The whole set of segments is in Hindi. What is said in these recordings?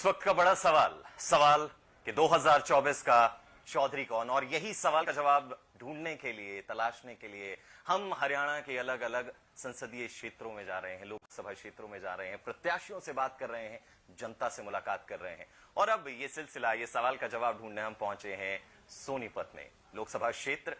इस वक्त का बड़ा सवाल कि 2024 का चौधरी कौन, और यही सवाल का जवाब ढूंढने के लिए, तलाशने के लिए हम हरियाणा के अलग अलग संसदीय क्षेत्रों में जा रहे हैं, लोकसभा क्षेत्रों में जा रहे हैं, प्रत्याशियों से बात कर रहे हैं, जनता से मुलाकात कर रहे हैं। और अब ये सिलसिला, ये सवाल का जवाब ढूंढने हम पहुंचे हैं सोनीपत में। लोकसभा क्षेत्र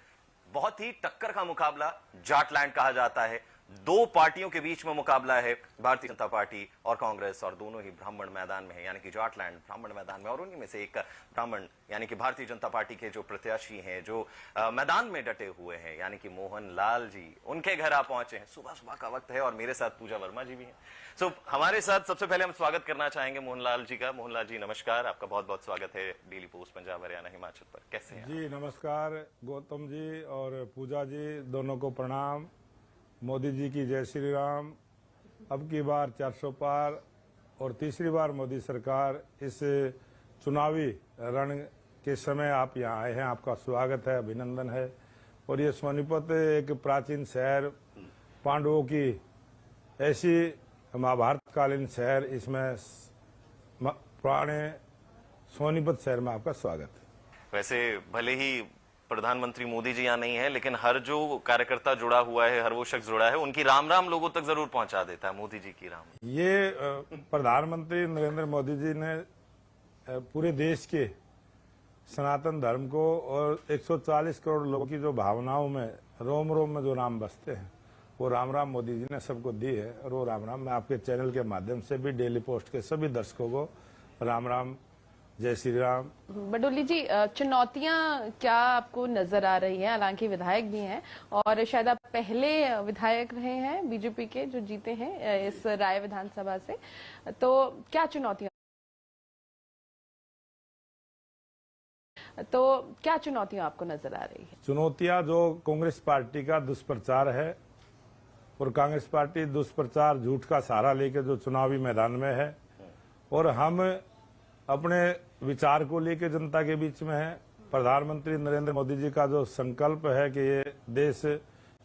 बहुत ही टक्कर का मुकाबला, जाटलैंड कहा जाता है। दो पार्टियों के बीच में मुकाबला है, भारतीय जनता पार्टी और कांग्रेस, और दोनों ही ब्राह्मण मैदान में है, यानी कि जाटलैंड ब्राह्मण मैदान में। और उन्हीं में से एक ब्राह्मण यानी कि भारतीय जनता पार्टी के जो प्रत्याशी हैं, जो मैदान में डटे हुए हैं, यानी कि मोहन लाल जी, उनके घर आप पहुंचे हैं। सुबह सुबह का वक्त है और मेरे साथ पूजा वर्मा जी भी हैं। सो हमारे साथ सबसे पहले हम स्वागत करना चाहेंगे मोहन लाल जी का। मोहन लाल जी नमस्कार, आपका बहुत बहुत स्वागत है डेली पोस्ट पंजाब हरियाणा हिमाचल पर। कैसे हैं जी? नमस्कार गौतम जी और पूजा जी, दोनों को प्रणाम। मोदी जी की जय श्री राम। अब की बार 400 पार और तीसरी बार मोदी सरकार। इस चुनावी रण के समय आप यहाँ आए हैं, आपका स्वागत है, अभिनंदन है। और ये सोनीपत एक प्राचीन शहर, पांडवों की ऐसी महाभारत कालीन शहर, इसमें पुराने सोनीपत शहर में आपका स्वागत है। वैसे भले ही प्रधानमंत्री मोदी जी यहाँ नहीं है, लेकिन हर जो कार्यकर्ता जुड़ा हुआ है, हर वो शख्स जुड़ा है, उनकी राम राम लोगों तक जरूर पहुंचा देता है, मोदी जी की राम। ये प्रधानमंत्री नरेंद्र मोदी जी ने पूरे देश के सनातन धर्म को और 140 करोड़ लोगों की जो भावनाओं में, रोम रोम में जो राम बसते हैं, वो राम राम मोदी जी ने सबको दी है। और वो राम राम मैं आपके चैनल के माध्यम से भी डेली पोस्ट के सभी दर्शकों को राम राम, जय श्री राम। बडोली जी, चुनौतियां क्या आपको नजर आ रही हैं? हालांकि विधायक भी हैं और शायद आप पहले विधायक रहे हैं बीजेपी के जो जीते हैं इस राय विधानसभा से, तो क्या चुनौतियां आपको नजर आ रही है? चुनौतियां जो कांग्रेस पार्टी का दुष्प्रचार है, और कांग्रेस पार्टी दुष्प्रचार, झूठ का सहारा लेकर जो चुनावी मैदान में है, और हम अपने विचार को लेकर जनता के बीच में है। प्रधानमंत्री नरेंद्र मोदी जी का जो संकल्प है कि ये देश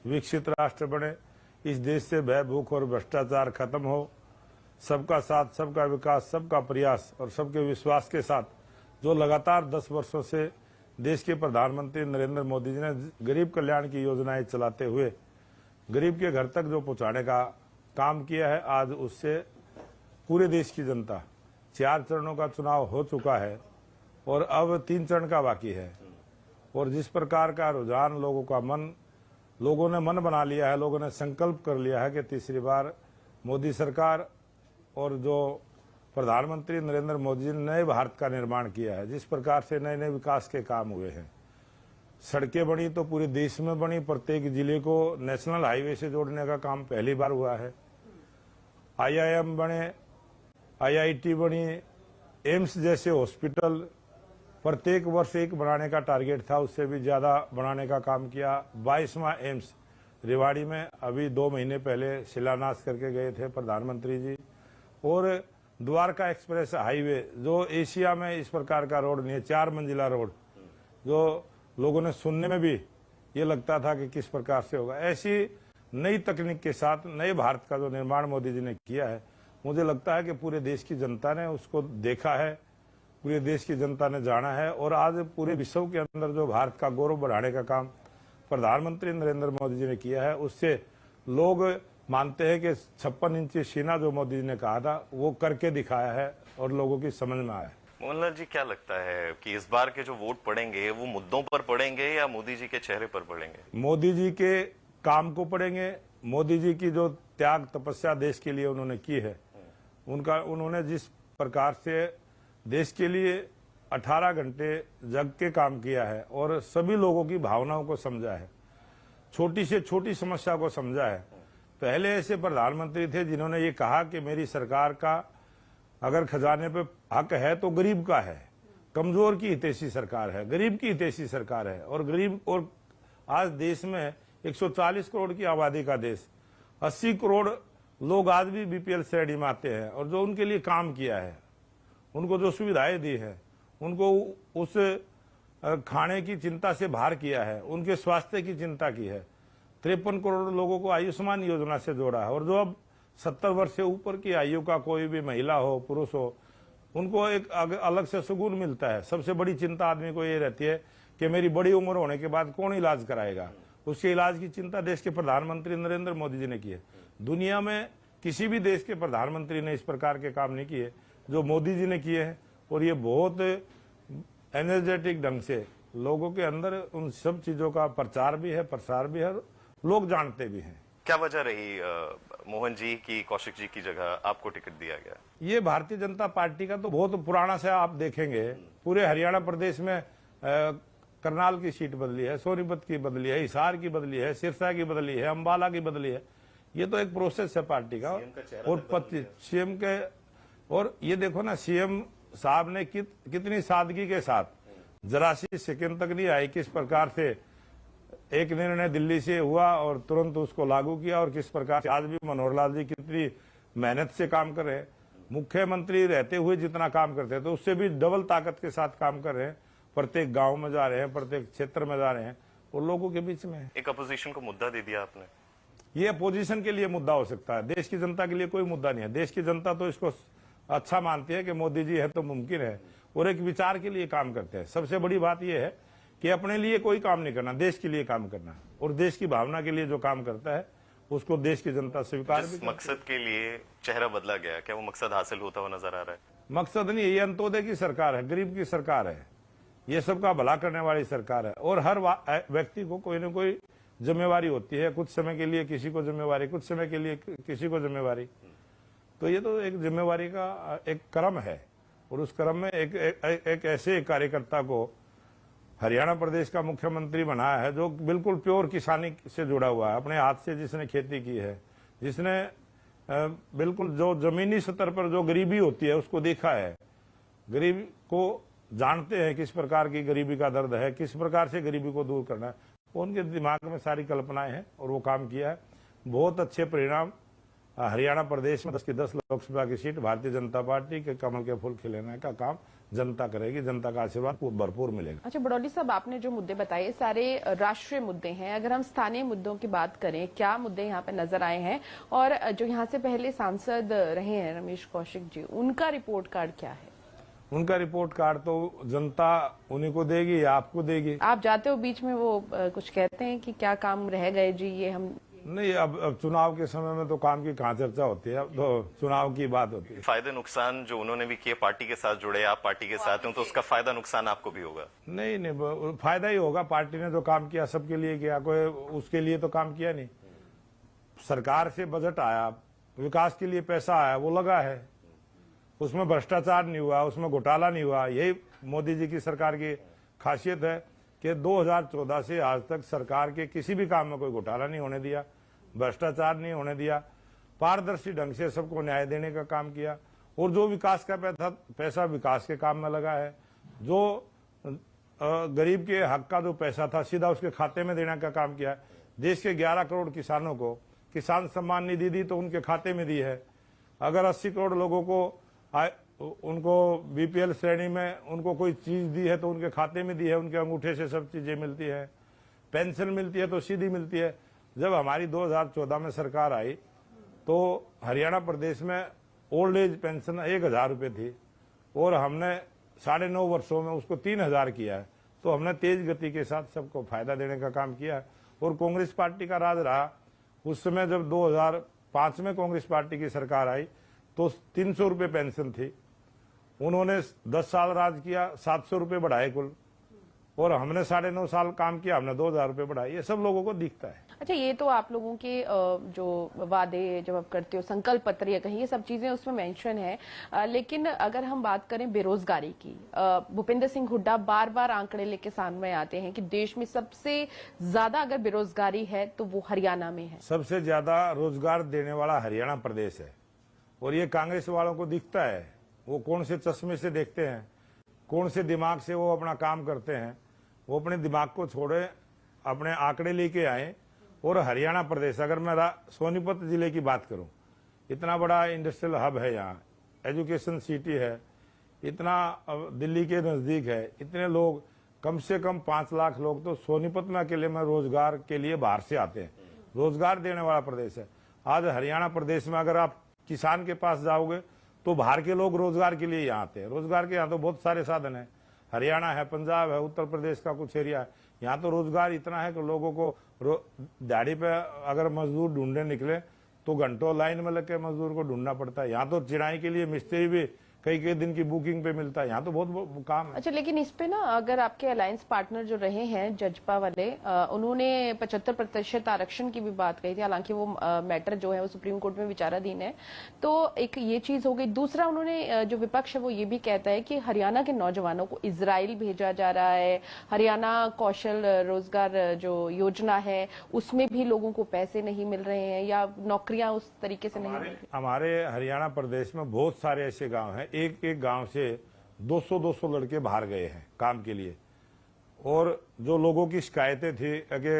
विकसित राष्ट्र बने, इस देश से भय, भूख और भ्रष्टाचार खत्म हो, सबका साथ, सबका विकास, सबका प्रयास और सबके विश्वास के साथ जो लगातार 10 वर्षों से देश के प्रधानमंत्री नरेंद्र मोदी जी ने गरीब कल्याण की योजनाएं चलाते हुए गरीब के घर तक जो पहुंचाने का काम किया है, आज उससे पूरे देश की जनता, 4 चरणों का चुनाव हो चुका है और अब 3 चरण का बाकी है। और जिस प्रकार का रुझान लोगों ने मन बना लिया है, लोगों ने संकल्प कर लिया है कि तीसरी बार मोदी सरकार, और जो प्रधानमंत्री नरेंद्र मोदी जी ने नए भारत का निर्माण किया है, जिस प्रकार से नए नए विकास के काम हुए हैं, सड़कें बनी तो पूरे देश में बनी, प्रत्येक जिले को नेशनल हाईवे से जोड़ने का काम पहली बार हुआ है, IIM बने, IIT बनी, एम्स जैसे हॉस्पिटल प्रत्येक वर्ष एक बनाने का टारगेट था, उससे भी ज्यादा बनाने का काम किया। 22वां एम्स रेवाड़ी में अभी 2 महीने पहले शिलान्यास करके गए थे प्रधानमंत्री जी। और द्वारका एक्सप्रेस हाईवे, जो एशिया में इस प्रकार का रोड नहीं है, 4 मंजिला रोड, जो लोगों ने सुनने में भी ये लगता था कि किस प्रकार से होगा। ऐसी नई तकनीक के साथ नए भारत का जो निर्माण मोदी जी ने किया है, मुझे लगता है कि पूरे देश की जनता ने उसको देखा है, पूरे देश की जनता ने जाना है। और आज पूरे विश्व के अंदर जो भारत का गौरव बढ़ाने का काम प्रधानमंत्री नरेंद्र मोदी जी ने किया है, उससे लोग मानते हैं कि 56 इंची सीना जो मोदी जी ने कहा था, वो करके दिखाया है और लोगों की समझ में आया। मोहनलाल जी, क्या लगता है कि इस बार के जो वोट पड़ेंगे वो मुद्दों पर पड़ेंगे या मोदी जी के चेहरे पर पड़ेंगे? मोदी जी के काम को पड़ेंगे। मोदी जी की जो त्याग तपस्या देश के लिए उन्होंने की है, उन्होंने जिस प्रकार से देश के लिए 18 घंटे जग के काम किया है और सभी लोगों की भावनाओं को समझा है, छोटी से छोटी समस्या को समझा है। पहले ऐसे प्रधानमंत्री थे जिन्होंने ये कहा कि मेरी सरकार का अगर खजाने पे हक है तो गरीब का है, कमजोर की हितैषी सरकार है, गरीब की हितैषी सरकार है। और आज देश में 140 करोड़ की आबादी का देश, 80 करोड़ लोग आज भी BPL श्रेणी में आते हैं, और जो उनके लिए काम किया है, उनको जो सुविधाएं दी है, उनको उस खाने की चिंता से बाहर किया है, उनके स्वास्थ्य की चिंता की है। 53 करोड़ लोगों को आयुष्मान योजना से जोड़ा है। और जो अब 70 वर्ष से ऊपर की आयु का कोई भी महिला हो, पुरुष हो, उनको एक अलग से सुकून मिलता है। सबसे बड़ी चिंता आदमी को ये रहती है कि मेरी बड़ी उम्र होने के बाद कौन इलाज कराएगा। उसके इलाज की चिंता देश के प्रधानमंत्री नरेंद्र मोदी जी ने की है। दुनिया में किसी भी देश के प्रधानमंत्री ने इस प्रकार के काम नहीं किए जो मोदी जी ने किए हैं, और ये बहुत एनर्जेटिक ढंग से लोगों के अंदर उन सब चीजों का प्रचार भी है, प्रसार भी है, लोग जानते भी हैं। क्या वजह रही मोहन जी की कौशिक जी की जगह आपको टिकट दिया गया? ये भारतीय जनता पार्टी का तो बहुत पुराना से आप देखेंगे, पूरे हरियाणा प्रदेश में करनाल की सीट बदली है, सोनीपत की बदली है, हिसार की बदली है, सिरसा की बदली है, अंबाला की बदली है। ये तो एक प्रोसेस है पार्टी का। और सीएम के, और ये देखो ना, सीएम साहब ने कितनी सादगी के साथ, जरा सी सेकंड तक नहीं आई किस प्रकार से एक निर्णय दिल्ली से हुआ और तुरंत उसको लागू किया, और किस प्रकार से आज भी मनोहर लाल जी कितनी मेहनत से काम कर रहे हैं। मुख्यमंत्री रहते हुए जितना काम करते हैं तो उससे भी डबल ताकत के साथ काम कर रहे हैं। प्रत्येक गांव में जा रहे हैं, प्रत्येक क्षेत्र में जा रहे हैं, और लोगों के बीच में। एक अपोजिशन को मुद्दा दे दिया आपने। ये अपोजिशन के लिए मुद्दा हो सकता है, देश की जनता के लिए कोई मुद्दा नहीं है। देश की जनता तो इसको अच्छा मानती है कि मोदी जी है तो मुमकिन है, और एक विचार के लिए काम करते हैं। सबसे बड़ी बात यह है कि अपने लिए कोई काम नहीं करना, देश के लिए काम करना, और देश की भावना के लिए जो काम करता है उसको देश की जनता स्वीकार भी। मकसद के लिए चेहरा बदला गया, क्या वो मकसद हासिल होता हुआ नजर आ रहा है? मकसद नहीं, ये अंत्योदय की सरकार है, गरीब की सरकार है, ये सबका भला करने वाली सरकार है। और हर व्यक्ति को कोई न कोई जिम्मेवारी होती है, कुछ समय के लिए किसी को जिम्मेवारी, कुछ समय के लिए किसी को जिम्मेवारी। तो ये तो एक जिम्मेवारी का एक क्रम है, और उस क्रम में एक ऐसे कार्यकर्ता को हरियाणा प्रदेश का मुख्यमंत्री बनाया है जो बिल्कुल प्योर किसानी से जुड़ा हुआ है, अपने हाथ से जिसने खेती की है, जिसने बिल्कुल जो जमीनी स्तर पर जो गरीबी होती है उसको देखा है, गरीब को जानते हैं किस प्रकार की गरीबी का दर्द है, किस प्रकार से गरीबी को दूर करना है। उनके दिमाग में सारी कल्पनाएं हैं और वो काम किया है। बहुत अच्छे परिणाम हरियाणा प्रदेश में 10 की 10 लोकसभा की सीट भारतीय जनता पार्टी के कमल के फूल खिलाने का काम जनता करेगी, जनता का आशीर्वाद भरपूर मिलेगा। अच्छा बड़ौली साहब, आपने जो मुद्दे बताए सारे राष्ट्रीय मुद्दे हैं। अगर हम स्थानीय मुद्दों की बात करें, क्या मुद्दे यहाँ पे नजर आए हैं, और जो यहाँ से पहले सांसद रहे हैं रमेश कौशिक जी, उनका रिपोर्ट कार्ड क्या है? उनका रिपोर्ट कार्ड तो जनता उन्हीं को देगी या आपको देगी। आप जाते हो बीच में, वो कुछ कहते हैं कि क्या काम रह गए जी, ये हम नहीं। अब चुनाव के समय में तो काम की कहाँ चर्चा होती है, अब तो चुनाव की बात होती है। फायदे नुकसान जो उन्होंने भी किए, पार्टी के साथ जुड़े, आप पार्टी के साथ हैं, तो उसका फायदा नुकसान आपको भी होगा? नहीं, फायदा ही होगा। पार्टी ने जो काम किया सबके लिए किया, कोई उसके लिए तो काम किया नहीं। सरकार से बजट आया, विकास के लिए पैसा आया, वो लगा है, उसमें भ्रष्टाचार नहीं हुआ, उसमें घोटाला नहीं हुआ। यही मोदी जी की सरकार की खासियत है कि 2014 से आज तक सरकार के किसी भी काम में कोई घोटाला नहीं होने दिया, भ्रष्टाचार नहीं होने दिया, पारदर्शी ढंग से सबको न्याय देने का काम किया। और जो विकास का पैसा विकास के काम में लगा है, जो गरीब के हक का जो पैसा था सीधा उसके खाते में देने का काम किया है। देश के 11 करोड़ किसानों को किसान सम्मान निधि दी तो उनके खाते में दी है। अगर 80 करोड़ लोगों को उनको बीपीएल श्रेणी में उनको कोई चीज दी है तो उनके खाते में दी है, उनके अंगूठे से सब चीजें मिलती है। पेंशन मिलती है तो सीधी मिलती है। जब हमारी 2014 में सरकार आई तो हरियाणा प्रदेश में ओल्ड एज पेंशन 1000 रुपये थी, और हमने 9.5 वर्षों में उसको 3000 किया है। तो हमने तेज गति के साथ सबको फायदा देने का काम किया है। और कांग्रेस पार्टी का राज रहा। उस समय जब 2005 में कांग्रेस पार्टी की सरकार आई तो 300 रुपये पेंशन थी, उन्होंने 10 साल राज किया, 700 रुपये बढ़ाए कुल, और हमने 9.5 साल काम किया, हमने 2000 रुपये बढ़ाए। ये सब लोगों को दिखता है। अच्छा, ये तो आप लोगों के जो वादे जब आप करते हो, संकल्प पत्र या कहीं, ये सब चीजें उसमें मेंशन है। लेकिन अगर हम बात करें बेरोजगारी की, भूपेंद्र सिंह हुड्डा बार बार आंकड़े लेके सामने आते हैं कि देश में सबसे ज्यादा अगर बेरोजगारी है तो वो हरियाणा में है। सबसे ज्यादा रोजगार देने वाला हरियाणा प्रदेश है, और ये कांग्रेस वालों को दिखता है। वो कौन से चश्मे से देखते हैं, कौन से दिमाग से वो अपना काम करते हैं। वो अपने दिमाग को छोड़े, अपने आंकड़े लेके आए। और हरियाणा प्रदेश, अगर मैं सोनीपत जिले की बात करूं, इतना बड़ा इंडस्ट्रियल हब है, यहाँ एजुकेशन सिटी है, इतना दिल्ली के नजदीक है, इतने लोग, कम से कम 5 लाख लोग तो सोनीपत में अकेले में रोजगार के लिए बाहर से आते हैं। रोजगार देने वाला प्रदेश है। आज हरियाणा प्रदेश में अगर आप किसान के पास जाओगे तो बाहर के लोग रोजगार के लिए यहाँ आते हैं। रोजगार के यहाँ तो बहुत सारे साधन है, हरियाणा है, पंजाब है, उत्तर प्रदेश का कुछ एरिया है, यहाँ तो रोजगार इतना है कि लोगों को दिहाड़ी पे अगर मजदूर ढूंढने निकले तो घंटों लाइन में लग के मजदूर को ढूंढना पड़ता है। यहाँ तो चिड़ाई के लिए मिस्त्री भी कई कई दिन की बुकिंग पे मिलता है, यहाँ तो बहुत काम है। अच्छा, लेकिन इस पे ना अगर आपके अलायंस पार्टनर जो रहे हैं जजपा वाले, उन्होंने 75% आरक्षण की भी बात कही थी, हालांकि वो मैटर जो है वो सुप्रीम कोर्ट में विचाराधीन है। तो एक ये चीज हो गई। दूसरा, उन्होंने जो विपक्ष है वो ये भी कहता है कि हरियाणा के नौजवानों को इजराइल भेजा जा रहा है, हरियाणा कौशल रोजगार जो योजना है उसमें भी लोगों को पैसे नहीं मिल रहे हैं या नौकरियां उस तरीके से नहीं मिल रही। हमारे हरियाणा प्रदेश में बहुत सारे ऐसे गांव हैं, एक एक गांव से 200-200 लड़के बाहर गए हैं काम के लिए। और जो लोगों की शिकायतें थी कि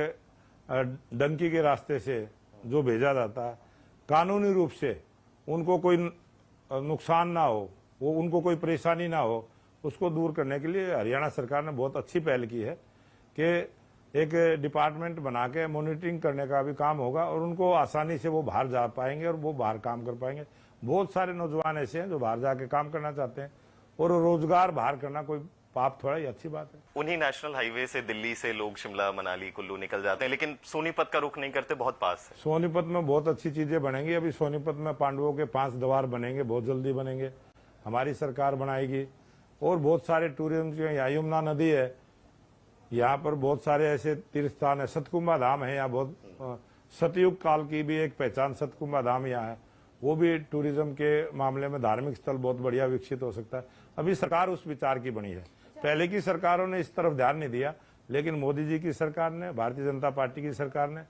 डंकी के रास्ते से जो भेजा जाता है, कानूनी रूप से उनको कोई नुकसान ना हो, वो उनको कोई परेशानी ना हो, उसको दूर करने के लिए हरियाणा सरकार ने बहुत अच्छी पहल की है कि एक डिपार्टमेंट बना के मॉनिटरिंग करने का भी काम होगा और उनको आसानी से वो बाहर जा पाएंगे और वो बाहर काम कर पाएंगे। बहुत सारे नौजवान ऐसे हैं जो बाहर जाके काम करना चाहते हैं और रोजगार बाहर करना कोई पाप थोड़ा ही अच्छी बात है। उन्हीं नेशनल हाईवे से दिल्ली से लोग शिमला, मनाली, कुल्लू निकल जाते हैं, लेकिन सोनीपत का रुख नहीं करते, बहुत पास है। सोनीपत में बहुत अच्छी चीजें बनेंगी। अभी सोनीपत में पांडवों के 5 द्वार बनेंगे, बहुत जल्दी बनेंगे, हमारी सरकार बनाएगी। और बहुत सारे टूरिज्म के, यहाँ यमुना नदी है, यहाँ पर बहुत सारे ऐसे तीर्थ स्थान है, सतकुंभा धाम है यहाँ, बहुत सतयुग काल की भी एक पहचान सतकुंभा धाम यहाँ है, वो भी टूरिज्म के मामले में धार्मिक स्थल बहुत बढ़िया विकसित हो सकता है। अभी सरकार उस विचार की बनी है, पहले की सरकारों ने इस तरफ ध्यान नहीं दिया, लेकिन मोदी जी की सरकार ने, भारतीय जनता पार्टी की सरकार ने,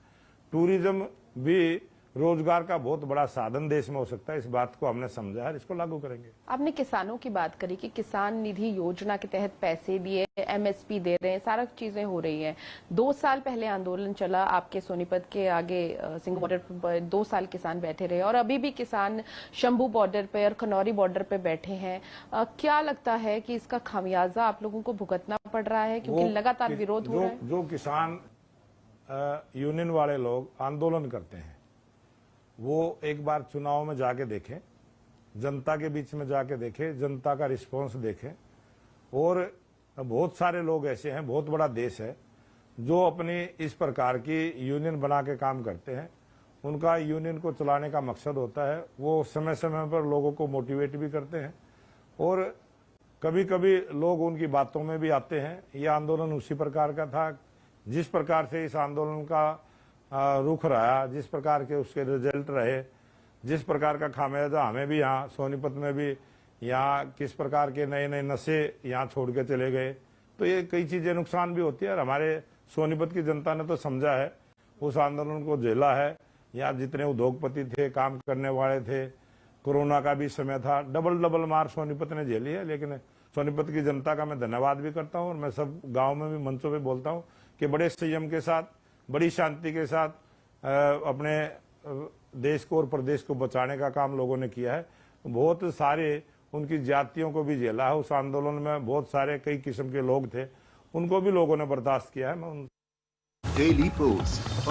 टूरिज्म भी रोजगार का बहुत बड़ा साधन देश में हो सकता है, इस बात को हमने समझा है, इसको लागू करेंगे। आपने किसानों की बात करी कि किसान निधि योजना के तहत पैसे दिए, एमएसपी दे रहे हैं, सारा चीजें हो रही हैं। 2 साल पहले आंदोलन चला आपके सोनीपत के आगे सिंह बॉर्डर पर, 2 साल किसान बैठे रहे और अभी भी किसान शंभू बॉर्डर पे और खनौरी बॉर्डर पे बैठे हैं। क्या लगता है कि इसका खामियाजा आप लोगों को भुगतना पड़ रहा है, क्योंकि लगातार विरोध हो रहा है? जो किसान यूनियन वाले लोग आंदोलन करते हैं, वो एक बार चुनाव में जाके देखें, जनता के बीच में जाके देखें, जनता का रिस्पांस देखें। और बहुत सारे लोग ऐसे हैं, बहुत बड़ा देश है, जो अपनी इस प्रकार की यूनियन बना के काम करते हैं। उनका यूनियन को चलाने का मकसद होता है, वो समय समय पर लोगों को मोटिवेट भी करते हैं और कभी कभी लोग उनकी बातों में भी आते हैं। ये आंदोलन उसी प्रकार का था, जिस प्रकार से इस आंदोलन का रुख रहा, जिस प्रकार के उसके रिजल्ट रहे, जिस प्रकार का खामियाजा हमें भी यहाँ सोनीपत में भी, यहाँ किस प्रकार के नए नए नशे यहाँ छोड़ के चले गए, तो ये कई चीजें नुकसान भी होती है। और हमारे सोनीपत की जनता ने तो समझा है, उस आंदोलन को झेला है। यहाँ जितने उद्योगपति थे, काम करने वाले थे, कोरोना का भी समय था, डबल मार सोनीपत ने झेली है। लेकिन सोनीपत की जनता का मैं धन्यवाद भी करता हूँ और मैं सब गाँव में भी मंचों पर बोलता हूँ कि बड़े संयम के साथ, बड़ी शांति के साथ अपने देश को और प्रदेश को बचाने का काम लोगों ने किया है। बहुत सारे उनकी जातियों को भी झेला है। उस आंदोलन में बहुत सारे कई किस्म के लोग थे, उनको भी लोगों ने बर्दाश्त किया है। Daily post